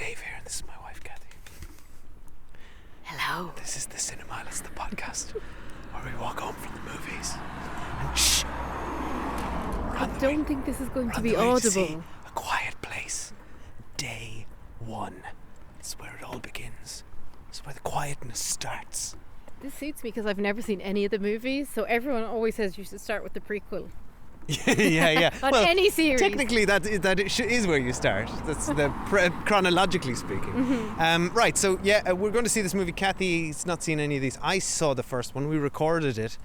Dave here, and this is my wife, Kathy. Hello. This is the Cinema, it's the podcast where we walk home from the movies. And shh! I don't think this is going to be audible. A Quiet Place. Day 1. It's where it all begins. It's where the quietness starts. This suits me because I've never seen any of the movies, so everyone always says you should start with the prequel. yeah. On any series. Technically, that is where you start. That's chronologically speaking. Mm-hmm. Right, so we're going to see this movie. Kathy's not seen any of these. I saw the first one. We recorded it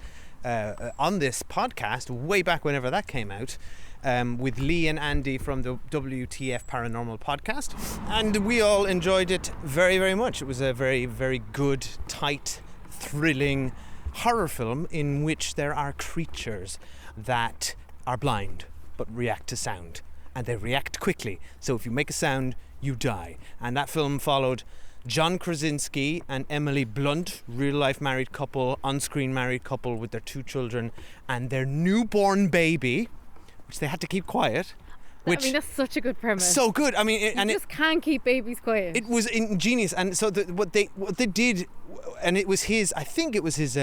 on this podcast way back whenever that came out. With Lee and Andy from the WTF Paranormal podcast, and we all enjoyed it very, very much. It was a very, very good, tight, thrilling horror film in which there are creatures that are blind but react to sound, and they react quickly, so if you make a sound you die. And that film followed John Krasinski and Emily Blunt, real life married couple, on-screen married couple with their 2 children and their newborn baby, which they had to keep quiet. That's such a good premise. So good. I mean, you just can't keep babies quiet. It was ingenious, and so what they did, and it was his. I think it was his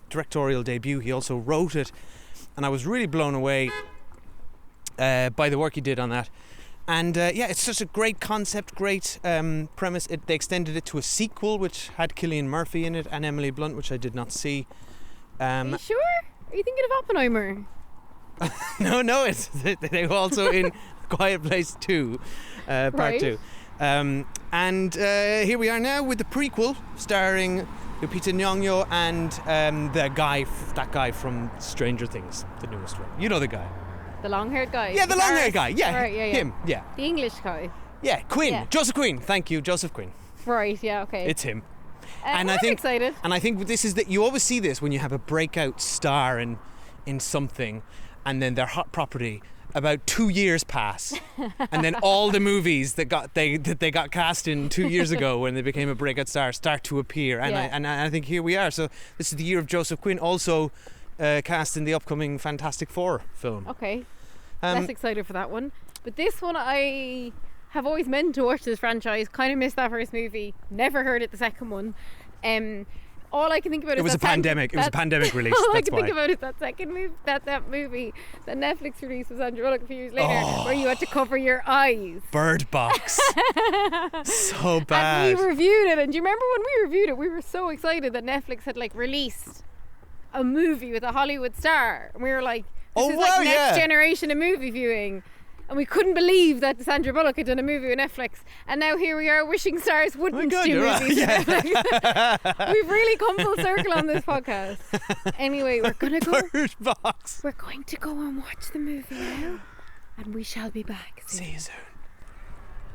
directorial debut. He also wrote it, and I was really blown away by the work he did on that. And it's such a great concept, great premise. They extended it to a sequel, which had Cillian Murphy in it and Emily Blunt, which I did not see. Are you sure? Are you thinking of Oppenheimer? No, they were also in Quiet Place 2, part 2. And here we are now with the prequel, starring Lupita Nyong'o and that guy from Stranger Things, the newest one. You know the guy. The long-haired guy? Yeah, the long-haired guy. Yeah, right, yeah, him. Yeah. The English guy. Yeah, Quinn. Yeah. Joseph Quinn. Thank you, Joseph Quinn. Right, yeah, okay. It's him. And I'm excited. And I think this is that you always see this when you have a breakout star in something, and then their hot property. About 2 years pass, and then all the movies that they got cast in 2 years ago when they became a breakout star start to appear, and I think here we are. So this is the year of Joseph Quinn, also cast in the upcoming Fantastic Four film. Okay, less excited for that one, but this one I have always meant to watch this franchise. Kind of missed that first movie. Never heard it the second one. All I can think about it was a pandemic. It was a pandemic release. All I can think about is that second movie, that movie, that Netflix release was Sandra Bullock a few years later, where you had to cover your eyes. Bird Box. So bad. And we reviewed it, and do you remember when we reviewed it? We were so excited that Netflix had released a movie with a Hollywood star, and we were like, "This is next generation of movie viewing." And we couldn't believe that Sandra Bullock had done a movie with Netflix. And now here we are wishing stars wouldn't do movies with Netflix. We've really come full circle on this podcast. Anyway, we're going to go. Bird Box. We're going to go and watch the movie now. And we shall be back soon. See you soon.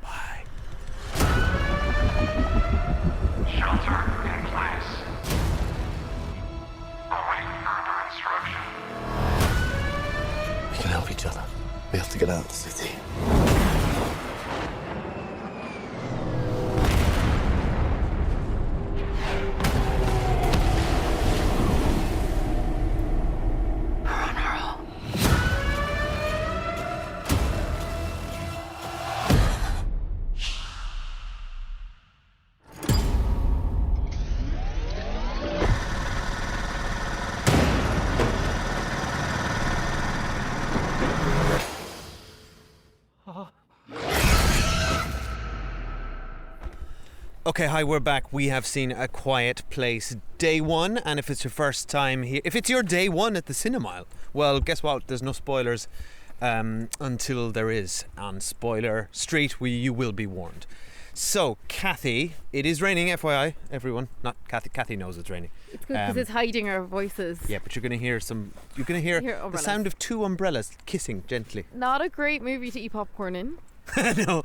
Bye. Shelter in place. Await further instruction. We can help each other. We have to get out of the city. We're on our own. Okay, hi, we're back. We have seen A Quiet Place Day 1, and if it's your first time here, if it's your day 1 at the Cinemile, well, guess what? There's no spoilers until there is. On Spoiler Street, you will be warned. So, Kathy, it is raining, FYI, everyone. Not Kathy. Kathy knows it's raining. It's good because it's hiding our voices. Yeah, but you're going to hear the sound of 2 umbrellas kissing gently. Not a great movie to eat popcorn in. No.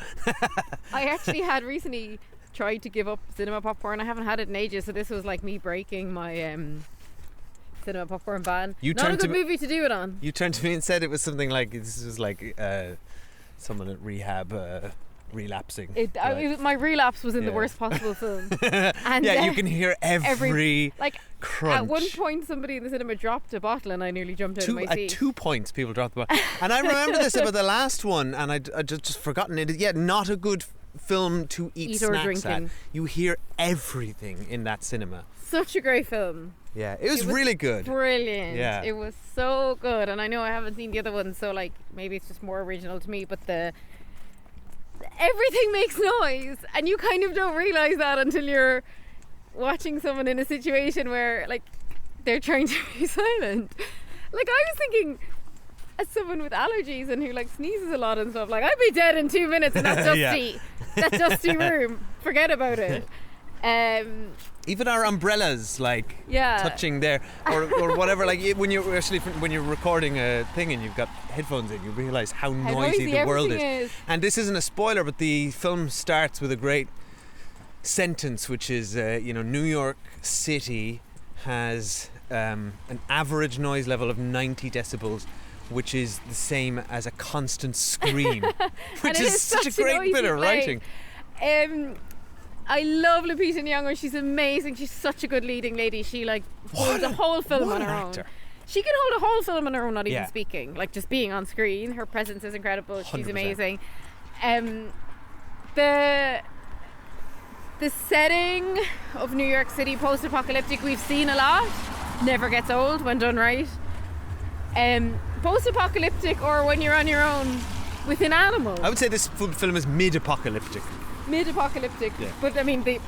I actually had recently tried to give up cinema popcorn. I haven't had it in ages, so this was like me breaking my cinema popcorn ban. Not a good movie to do it on. You turned to me and said it was something like this was like someone at rehab relapsing. My relapse was in the worst possible film. And you can hear every crunch. At one point somebody in the cinema dropped a bottle and I nearly jumped out of my seat. At 2 points people dropped the bottle. And I remember this about the last one, and I'd just forgotten it. Yeah, not a good film to eat Eat or snacks at. drinking. You hear everything in that cinema. Such a great film. Yeah, it was really good. Brilliant. Yeah. It was so good. And I know I haven't seen the other ones, so like maybe it's just more original to me, but everything makes noise and you kind of don't realise that until you're watching someone in a situation where like they're trying to be silent. Like I was thinking, as someone with allergies and who like sneezes a lot and stuff, like I'd be dead in 2 minutes in that dusty that dusty room. Forget about it. Even our umbrellas, like touching there, or whatever. Like when you're recording a thing and you've got headphones in, you realise how noisy the world is. And this isn't a spoiler, but the film starts with a great sentence, which is, New York City has an average noise level of 90 decibels, which is the same as a constant scream, which is such a great bit of writing. I love Lupita Nyong'o. She's amazing. She's such a good leading lady. She like holds a whole film on her own. She can hold a whole film on her own, not even speaking. Like just being on screen. Her presence is incredible. She's 100%. amazing. The setting of New York City post-apocalyptic, we've seen a lot. Never gets old when done right. Post-apocalyptic or when you're on your own with an animal. I would say this film is mid-apocalyptic. Mid-apocalyptic, but I mean the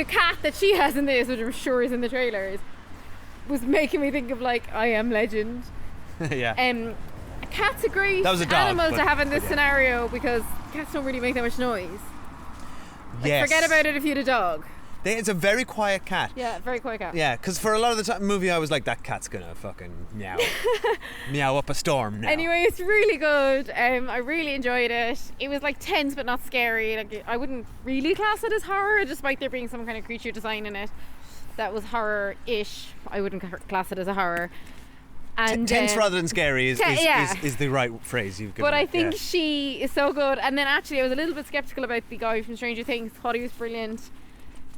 cat that she has in this, which I'm sure is in the trailers, was making me think of like I Am Legend. Yeah. A cat's a great That was a dog, animal to but- have in this scenario because cats don't really make that much noise. Like, Yes. forget about it if you had a dog. It's a very quiet cat. Yeah, very quiet cat. Yeah, because for a lot of the movie I was like, that cat's gonna fucking meow. Meow up a storm now. Anyway, it's really good. I really enjoyed it. It was like tense but not scary. Like I wouldn't really class it as horror, despite there being some kind of creature design in it that was horror-ish. I wouldn't class it as a horror. And tense rather than scary is the right phrase you've given. But it, I think she is so good. And then actually I was a little bit skeptical about the guy from Stranger Things. Thought he was brilliant.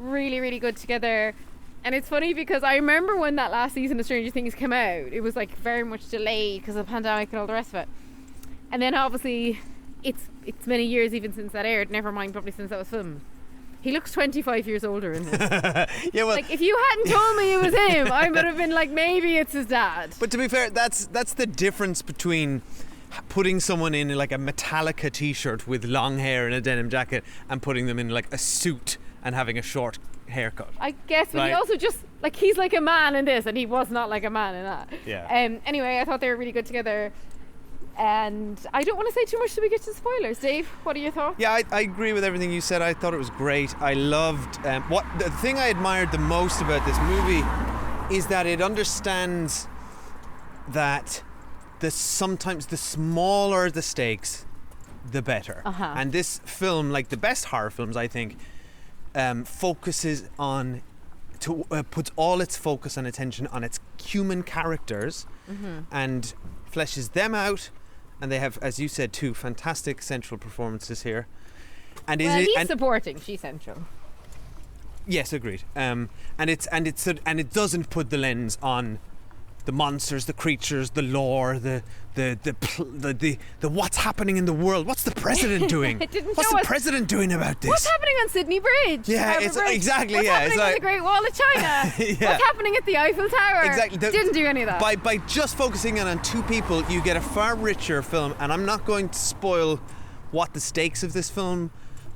Really, really good together. And it's funny because I remember when that last season of Stranger Things came out, it was like very much delayed because of the pandemic and all the rest of it. And then obviously it's many years even since that aired, never mind probably since that was filmed. He looks 25 years older in this. Yeah, well, like if you hadn't told me it was him, I would have been like, maybe it's his dad. but to be fair, that's the difference between putting someone in like a Metallica t-shirt with long hair and a denim jacket and putting them in like a suit and having a short haircut. I guess, but he also just like he's like a man in this, and he was not like a man in that. Yeah. Anyway, I thought they were really good together, and I don't want to say too much till we get to spoilers. Dave, what are your thoughts? Yeah, I agree with everything you said. I thought it was great. I loved what the thing I admired the most about this movie is that it understands that sometimes the smaller the stakes, the better. And this film, like the best horror films, I think, focuses on puts all its focus and attention on its human characters and fleshes them out, and they have, as you said, two fantastic central performances here. And he's supporting, she's central. Yes, agreed. And it doesn't put the lens on the monsters, the creatures, the lore, the what's happening in the world. What's the president doing? What's the president doing about this? What's happening on Sydney Bridge? Yeah, it's Bridge? exactly. What's yeah, happening it's like on the Great Wall of China? Yeah. What's happening at the Eiffel Tower? Exactly. Didn't do any of that. By just focusing on two people, you get a far richer film. And I'm not going to spoil what the stakes of this film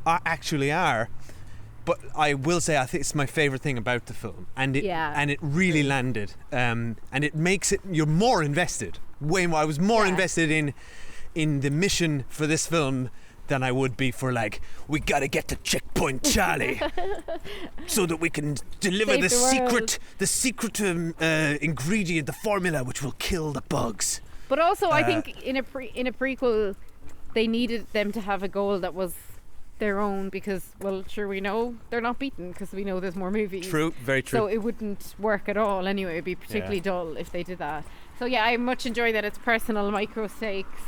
actually are. But I will say I think it's my favourite thing about the film, and it really landed, and it makes it you're more invested. Way more. I was more invested in the mission for this film than I would be for like we gotta get to Checkpoint Charlie, so that we can deliver the secret ingredient, the formula which will kill the bugs. But also, I think in a prequel, they needed them to have a goal that was their own because, well, sure, we know they're not beaten because we know there's more movies. True, very true. So it wouldn't work at all anyway. It'd be particularly dull if they did that. So yeah, I much enjoy that it's personal micro stakes.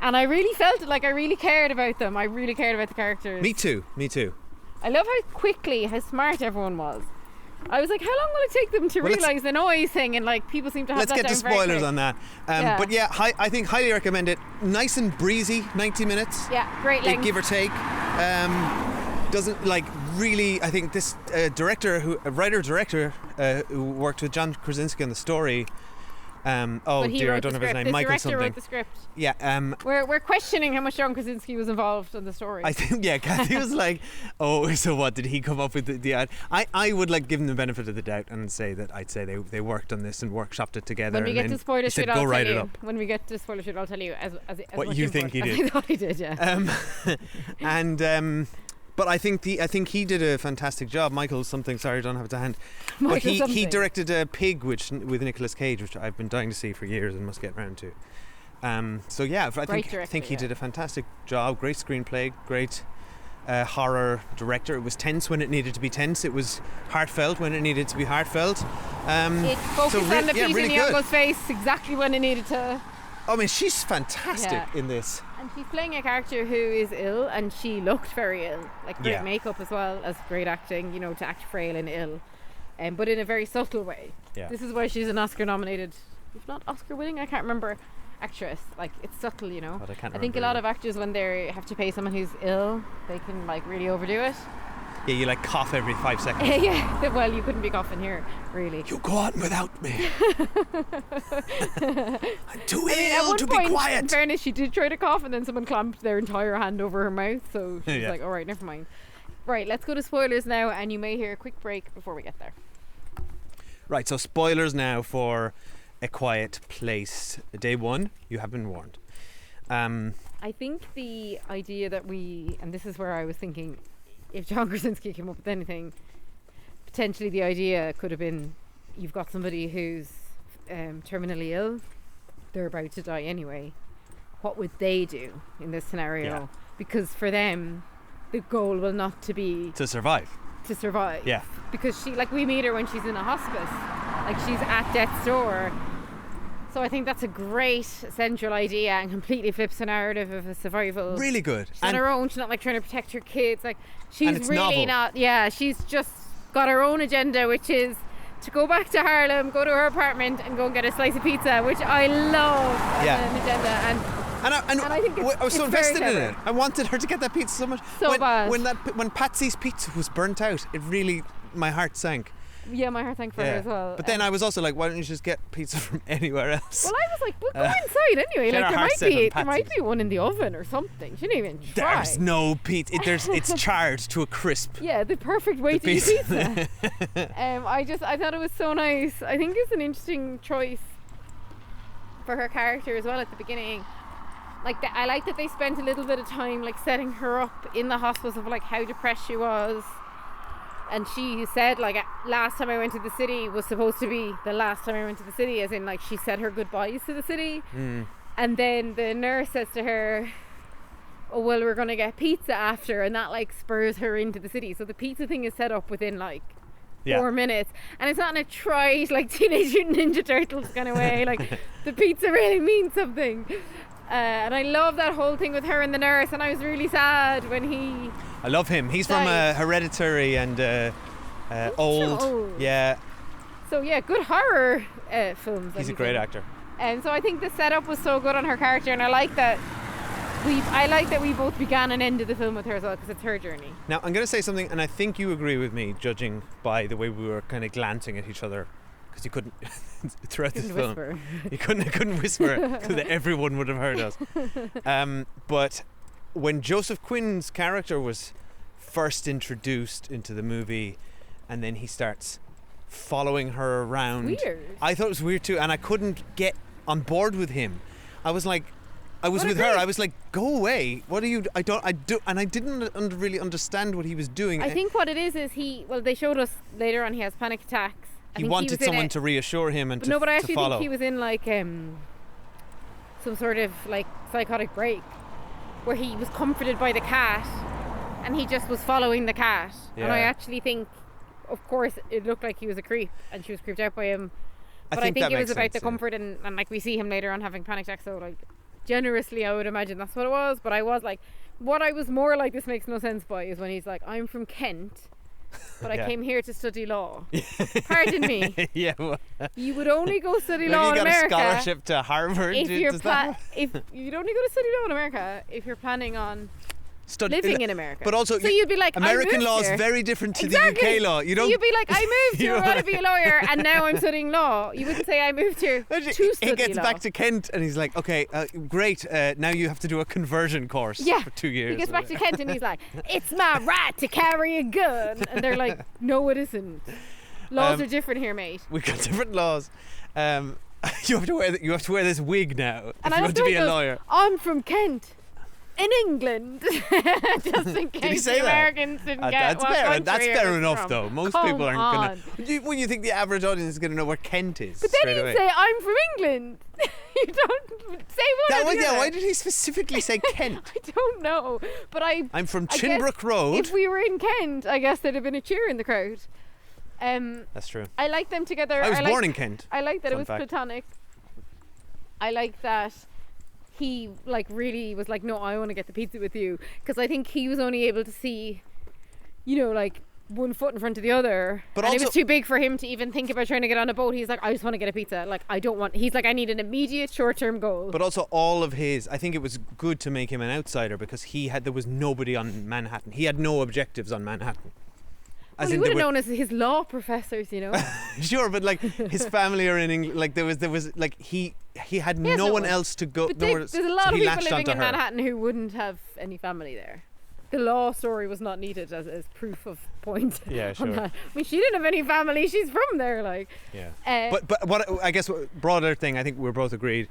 And I really felt it, like I really cared about them. I really cared about the characters. Me too. I love how smart everyone was. I was like, how long will it take them to Well, realise the noise thing? And like people seem to have Let's that get to down very spoilers quick. on that. Yeah. But yeah, I think highly recommend it. Nice and breezy, 90 minutes. Yeah, great length. Give or take. Doesn't like really. I think this writer-director who worked with John Krasinski on the story. But he dear, I wrote don't the know his script. name. The Michael director something. wrote the script. Yeah. We're questioning how much John Krasinski was involved in the story. I think Kathy was like, oh, so what did he come up with the ad? I would like give him the benefit of the doubt and say that they worked on this and workshopped it together. when we and get then to spoiler he said, shit, I'll go tell write it you. up. When we get to spoiler shit, I'll tell you as What much you input think he as did. I thought he did, yeah. And but I think he did a fantastic job. Michael something, sorry, I don't have it to hand. But Michael he something. directed Pig, with Nicolas Cage, which I've been dying to see for years and must get round to. So yeah, I Director, think he yeah. did a fantastic job. Great screenplay, great horror director. It was tense when it needed to be tense. It was heartfelt when it needed to be heartfelt. It focused on the Pete in really good. Nyong'o's face exactly when it needed to. I mean, she's fantastic Yeah. in this. And she's playing a character who is ill, and she looked very ill. Like great Yeah. makeup as well as great acting, to act frail and ill, but in a very subtle way. Yeah. This is why she's an Oscar-nominated, if not Oscar-winning, I can't remember, actress. Like it's subtle, But I can't I think a remember lot either. of actors, when they have to pay someone who's ill, they can like really overdo it. Yeah, you like cough every 5 seconds. Yeah. Well, you couldn't be coughing here, really. You go on without me. I'm too I mean, at ill one to point, be in quiet. fairness, she did try to cough, and then someone clamped their entire hand over her mouth, so she was Yeah. like, all right, never mind. Right, let's go to spoilers now, and you may hear a quick break before we get there. Right, so spoilers now for A Quiet Place. Day 1, you have been warned. I think the idea that and this is where I was thinking, if John Krasinski came up with anything, potentially the idea could have been, you've got somebody who's terminally ill, they're about to die anyway. What would they do in this scenario? Yeah. Because for them, the goal will not to be To survive. to survive. Yeah. Because we meet her when she's in a hospice, like she's at death's door. So I think that's a great central idea and completely flips the narrative of a survival. Really good. She's on her own. She's not like trying to protect her kids. Like she's it's really novel. not. Yeah, she's just got her own agenda, which is to go back to Harlem, go to her apartment, and go and get a slice of pizza, which I love as Yeah. an agenda. And And I think I was so it's very invested in clever. it. I wanted her to get that pizza so much. So bad. When Patsy's pizza was burnt out, it really, my heart sank. yeah, my heart sank for her as well. But then I was also like, why don't you just get pizza from anywhere else? Well, I was like, well, go inside anyway. get Like our there heart might set on there might Patsy's. be one in the oven or something. She didn't even try. There's no pizza. It's charred to a crisp. Yeah, the perfect way The to eat pizza. pizza. I thought it was so nice. I think it's an interesting choice for her character as well at the beginning. Like I like that they spent a little bit of time like setting her up in the hospice of like how depressed she was. And she said like last time I went to the city was supposed to be the last time I went to the city, as in like she said her goodbyes to the city. And then the nurse says to her, oh well, we're gonna get pizza after, and that like spurs her into the city. So the pizza thing is set up within like 4 minutes, and it's not in a trite like Teenage Mutant Ninja Turtles kind of way. Like the pizza really means something. And I love that whole thing with her and the nurse, and I was really sad when he I love him. He's from died. Hereditary and Old. Old. Yeah, So yeah, good horror films. that he's a he's great in. actor. And so I think the setup was so good on her character, and I like that we both began and ended the film with her as well, because it's her journey. Now I'm going to say something, and I think you agree with me, judging by the way we were kind of glancing at each other, because you couldn't throughout this Couldn't film. whisper. You couldn't whisper because everyone would have heard us. But when Joseph Quinn's character was first introduced into the movie, and then he starts following her around, Weird. I thought it was weird too, and I couldn't get on board with him. I was like, I was What with a her. great- I was like, go away. What are you? I do, and I didn't really understand what he was doing. I think what it is they showed us later on he has panic attacks. I he think wanted was in someone it- to reassure him and No, but I to actually follow. think he was in like some sort of like psychotic break where he was comforted by the cat and he just was following the cat. And I Yeah. actually think, of course, it looked like he was a creep and she was creeped out by him. But I think think that it was makes about sense, the yeah. comfort and like we see him later on having panic attacks. So like generously, I would imagine that's what it was. But I was like, what I was more like, this makes no sense by, is when he's like, I'm from Kent. but I came here to study law. Pardon me. Yeah. Well, You would only go study have law you in got America a scholarship to Harvard? if you're Does that- if you'd only go to study law in America if you're planning on living in America. But also, so you'd be like, American I law moved is here. very different to Exactly. the UK law. You don't. You'd be like, I moved You here, I want to be a lawyer, and now I'm studying law. You wouldn't say I moved here to study He gets law. back to Kent and he's like, okay, great. Now you have to do a conversion course for 2 years. He gets back to Kent and he's like, it's my right to carry a gun. And they're like, no, it isn't. Laws are different here, mate. We've got different laws. You have to wear this wig now And if I you want to be a goes, lawyer. I'm from Kent. In England, just in he case say the that? Americans didn't get what country That's it fair was enough, from. though. Most Come people aren't on. gonna. When you think the average audience is gonna know where Kent is? But then straight you away. say I'm from England. You don't say what. Why did he specifically say Kent? I don't know, but I'm from I guess Chinbrook Road. If we were in Kent, I guess there'd have been a cheer in the crowd. That's true. I like them together. I was born in Kent. I like that it Fun was fact. platonic. I like that he really was like, no, I want to get the pizza with you, because I think he was only able to see, one foot in front of the other, But and it also- was too big for him to even think about trying to get on a boat. He's like, I just want to get a pizza. He's like, I need an immediate short-term goal. But also I think it was good to make him an outsider because there was nobody on Manhattan. He had no objectives on Manhattan. Well, he would have known as his law professors, you know. Sure, but his family are in England. Like there was he had no one else to go. But nowhere there's a lot of he people latched living onto in her. Manhattan who wouldn't have any family there. The law story was not needed as proof of point. Yeah, on sure. that. I mean, she didn't have any family. She's from there, like. Yeah. But what I guess broader thing, I think we're both agreed.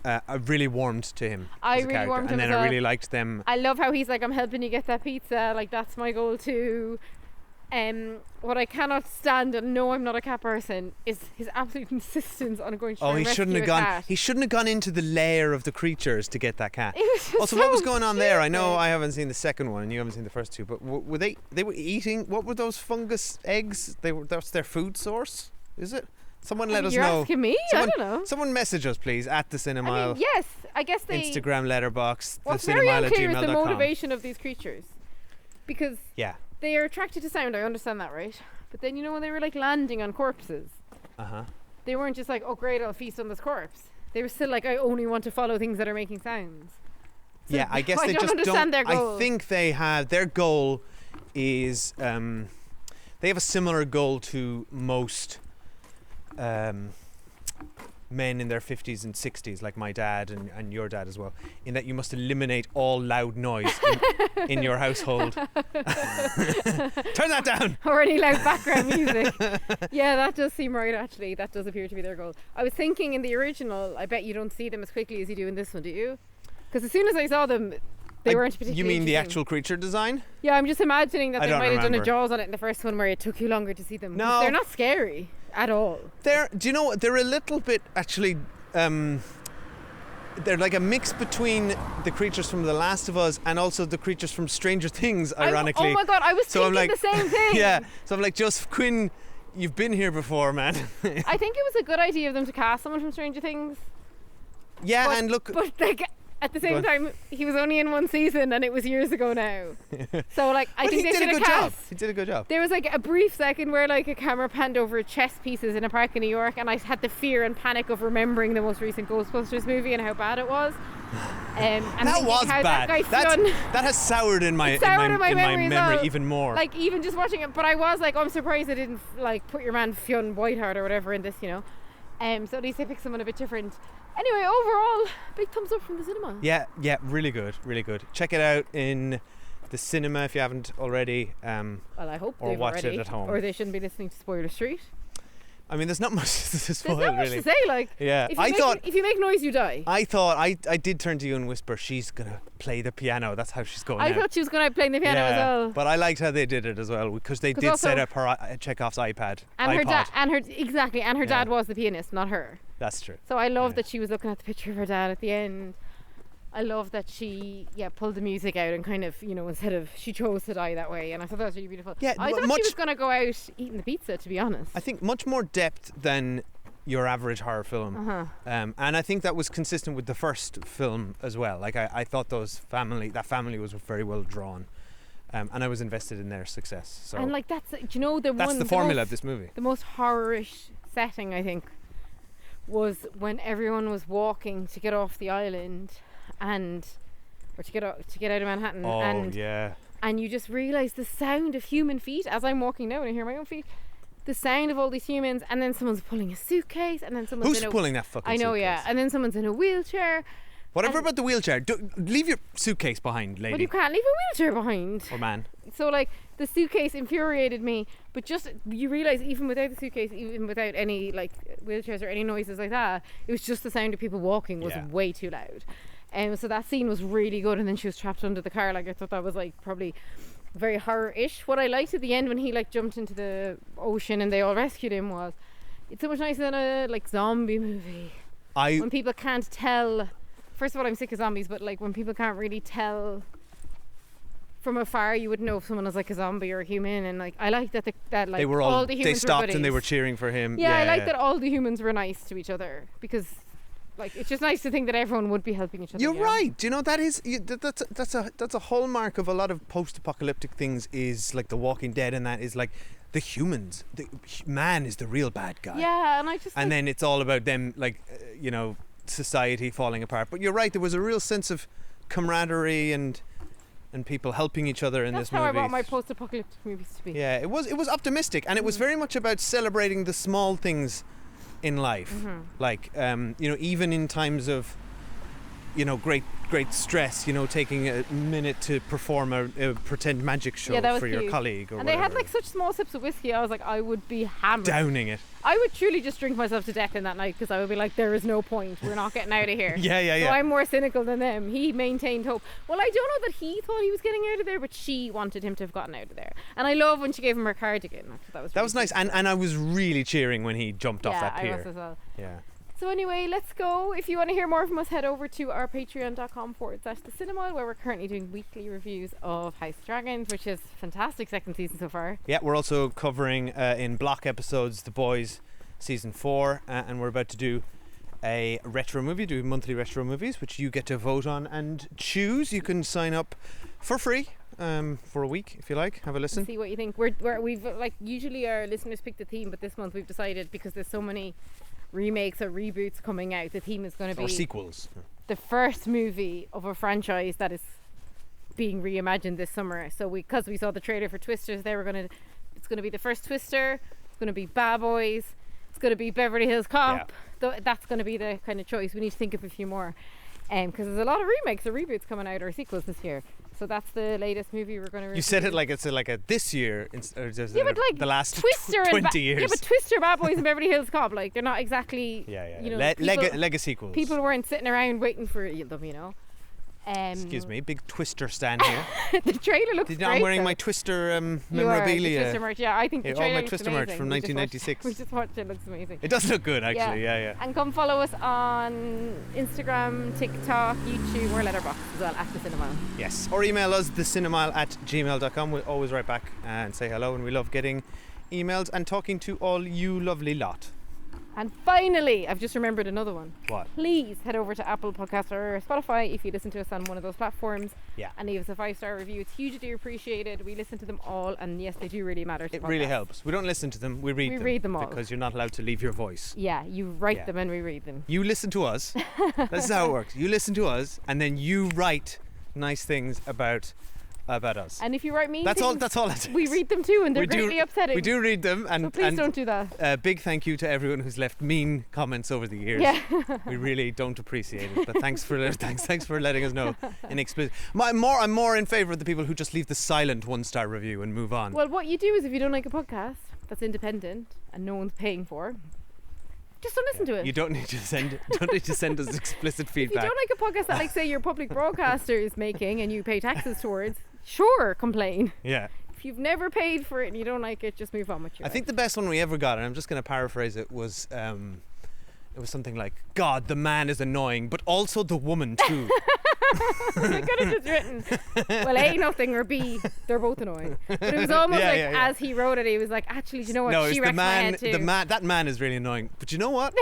I really warmed to him. I as a really character, warmed to him and then as I well. really liked them. I love how he's like, I'm helping you get that pizza. Like, that's my goal too. What I cannot stand, and no, I'm not a cat person, is his absolute insistence on going to try and He rescue shouldn't have a gone. cat. He shouldn't have gone into the lair of the creatures to get that cat. It was just Also, so what was going on there? I know stupid. I haven't seen the second one, and you haven't seen the first two. But were they were eating? What were those fungus eggs? That's their food source, is it? Someone let us You're know. asking me? Someone, I don't know. Someone message us, please, at the Cinema. I mean, yes, I guess they. Instagram, letterbox, What's very unclear is the thecinema@gmail.com. motivation of these creatures, because Yeah. they are attracted to sound. I understand that, right? But then when they were like landing on corpses, they weren't just like, oh great, I'll feast on this corpse. They were still like, I only want to follow things that are making sounds. So Yeah, I guess I they don't just understand their goal. I think they have their goal is they have a similar goal to most men in their 50s and 60s, like my dad and your dad as well, in that you must eliminate all loud noise in your household. Turn that down. Or any loud background music. Yeah, that does seem right, actually. That does appear to be their goal. I was thinking in the original, I bet you don't see them as quickly as you do in this one, do you? Because as soon as I saw them, they weren't particularly You mean the interesting. actual creature design? Yeah, I'm just imagining that I they don't might have done a remember. Jaws on it in the first one where it took you longer to see them. 'Cause No. they're not scary at all. Do you know what? They're a little bit actually. They're like a mix between the creatures from The Last of Us and also the creatures from Stranger Things, ironically. Oh my god, I was So I'm thinking like, the same thing. Yeah, so I'm like, Joseph Quinn, you've been here before, man. I think it was a good idea of them to cast someone from Stranger Things. Yeah, But- and look, But like at the Go same on. time, he was only in one season and it was years ago now. So like, I but think he they did a should have good job. cast. He did a good job. There was like a brief second where like a camera panned over chess pieces in a park in New York, and I had the fear and panic of remembering the most recent Ghostbusters movie and how bad it was. And That thinking was how bad. That guy That's- Fionn, that has soured in my It soured in my in memory as memory well. even more. like even just watching it, but I was like, oh, I'm surprised they didn't like put your man Fionn Whiteheart or whatever in this, you know. So at least they picked someone a bit different. Anyway, overall, big thumbs up from the cinema. Yeah, really good, really good. Check it out in the cinema if you haven't already. Well, I hope Or they've watch it already, at home. or they shouldn't be listening to Spoiler Street. I mean, there's not much to spoil, There's not much really. to say. Like, Yeah, if you I make, thought if you make noise, you die. I did turn to you and whisper, she's gonna play the piano. That's how she's going. I out. thought she was going to be playing the piano as well. But I liked how they did it as well because they 'Cause did also- set up her Chekhov's iPad. And her iPod. dad, and her Yeah. dad was the pianist, not her. That's true. So I love Yeah. that she was looking at the picture of her dad at the end. I love that she pulled the music out and kind of, instead of, she chose to die that way, and I thought that was really beautiful. Yeah, I thought much- she was going to go out eating the pizza, to be honest. I think much more depth than your average horror film, and I think that was consistent with the first film as well. Like I thought that family was very well drawn. and I was invested in their success. So And like that's, do you know, that's the formula of this movie. The most horror-ish setting, I think, was when everyone was walking to get off the island, or to get out of Manhattan, Oh and yeah. and you just realise the sound of human feet as I'm walking now, and I hear my own feet. The sound of all these humans, and then someone's pulling a suitcase, and then someone's Who's pulling that fucking I know, suitcase? yeah. And then someone's in a wheelchair. Whatever about the wheelchair. Leave your suitcase behind, lady. But you can't leave a wheelchair behind. Or man. So like the suitcase infuriated me, but just you realise even without the suitcase, even without any like wheelchairs or any noises like that, it was just the sound of people walking was way too loud. So that scene was really good, and then she was trapped under the car. Like I thought that was like probably very horror-ish. What I liked at the end when he like jumped into the ocean and they all rescued him was it's so much nicer than a like zombie movie. When people can't tell. First of all, I'm sick of zombies, but like when people can't really tell from afar, you wouldn't know if someone was like a zombie or a human. And like I like that that like they were all the humans they stopped were and they were cheering for him. Yeah, I like that all the humans were nice to each other, because like it's just nice to think that everyone would be helping each other. You're right. Do you know that is that's a hallmark of a lot of post-apocalyptic things, is like The Walking Dead, and that is like the humans. The man is the real bad guy. Yeah, and I just and then it's all about them, like society falling apart. But you're right. There was a real sense of camaraderie and people helping each other in this movie. That's how I want my post-apocalyptic movies to be. Yeah, it was optimistic, and it was very much about celebrating the small things in life, like even in times of great stress, taking a minute to perform a pretend magic show for your colleague or and whatever. They had like such small sips of whiskey. I was like, I would be hammered, downing it. I would truly just drink myself to death in that night, because I would be like, there is no point, we're not getting out of here. yeah. So I'm more cynical than them. He maintained hope. Well, I don't know that he thought he was getting out of there, but she wanted him to have gotten out of there. And I love when she gave him her cardigan. That was nice. And I was really cheering when he jumped off that pier. Yeah, I was as well. Yeah. So anyway, let's go. If you want to hear more from us, head over to our patreon.com/thecinema, where we're currently doing weekly reviews of House of Dragons, which is fantastic second season so far. Yeah, we're also covering in block episodes The Boys season 4, and we're about to do a retro movie, do monthly retro movies, which you get to vote on and choose. You can sign up for free for a week if you like. Have a listen. And see what you think. We've like usually our listeners pick the theme, but this month we've decided, because there's so many remakes or reboots coming out, the theme is going to be, or sequels, the first movie of a franchise that is being reimagined this summer. So because we saw the trailer for Twisters, it's going to be the first Twister, it's going to be Bad Boys, it's going to be Beverly Hills Cop. That's going to be the kind of choice. We need to think of a few more, because there's a lot of remakes or reboots coming out, or sequels this year. So that's the latest movie we're going to review. You said it like it's like a this year, or just but like the last Twister 20 years. Yeah, but Twister, Bad Boys and Beverly Hills Cop, like they're not exactly Lega sequels. People weren't sitting around waiting for them, Excuse me, big Twister stand here. The trailer looks great. I'm wearing my Twister memorabilia. The Twister merch, yeah. I think the trailer my looks Twister amazing. merch from 1996. We just watched it. Looks amazing. It does look good, actually. Yeah. And come follow us on Instagram, TikTok, YouTube, or Letterboxd as well, at The Cinema. Yes, or email us thecinema@gmail.com. We'll always write back and say hello, and we love getting emails and talking to all you lovely lot. And finally, I've just remembered another one. What? Please head over to Apple Podcasts or Spotify if you listen to us on one of those platforms. Yeah. And leave us a 5-star review. It's hugely appreciated. We listen to them all, and yes, they do really matter to It really helps. We don't listen to them, we read them. We read them all. Because you're not allowed to leave your voice. Yeah, you write them and we read them. You listen to us. That's how it works. You listen to us, and then you write nice things about us. And if you write mean that's things, all it takes. we read them too, and they're greatly upsetting. We do read them, and so please don't do that. Big thank you to everyone who's left mean comments over the years. Yeah. We really don't appreciate it, but thanks for letting us know in explicit. I'm more in favour of the people who just leave the silent 1-star review and move on. Well, what you do is, if you don't like a podcast that's independent and no one's paying for, just don't listen to it. You don't need to send us explicit feedback. If you don't like a podcast that, like, say, your public broadcaster is making and you pay taxes towards, sure, complain. Yeah. If you've never paid for it and you don't like it, just move on with your life. I think the best one we ever got, and I'm just going to paraphrase it, was it was something like, God, the man is annoying, but also the woman too. I could have just written, well, A, nothing, or B, they're both annoying. But it was almost as he wrote it, he was like, actually, do you know what? No, she it's wrecked my head too. That man is really annoying. But you know what?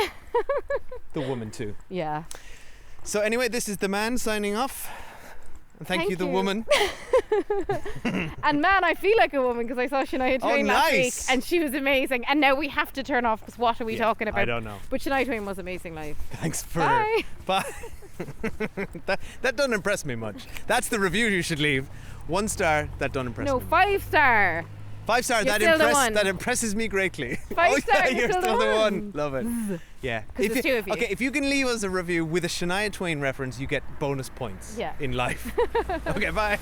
The woman too. Yeah. So anyway, this is the man signing off. And thank you, the woman. And man, I feel like a woman because I saw Shania Twain last week and she was amazing. And now we have to turn off because what are we talking about? I don't know. But Shania Twain was amazing live. Thanks for... Bye. Bye. that doesn't impress me much. That's the review you should leave. 1 star, that don't impress me. No, 5 star. 5 star, that impresses me greatly. 5 star, you're still the one. Love it. Yeah. Because there's 2 of you. Okay, if you can leave us a review with a Shania Twain reference, you get bonus points in life. Okay, bye.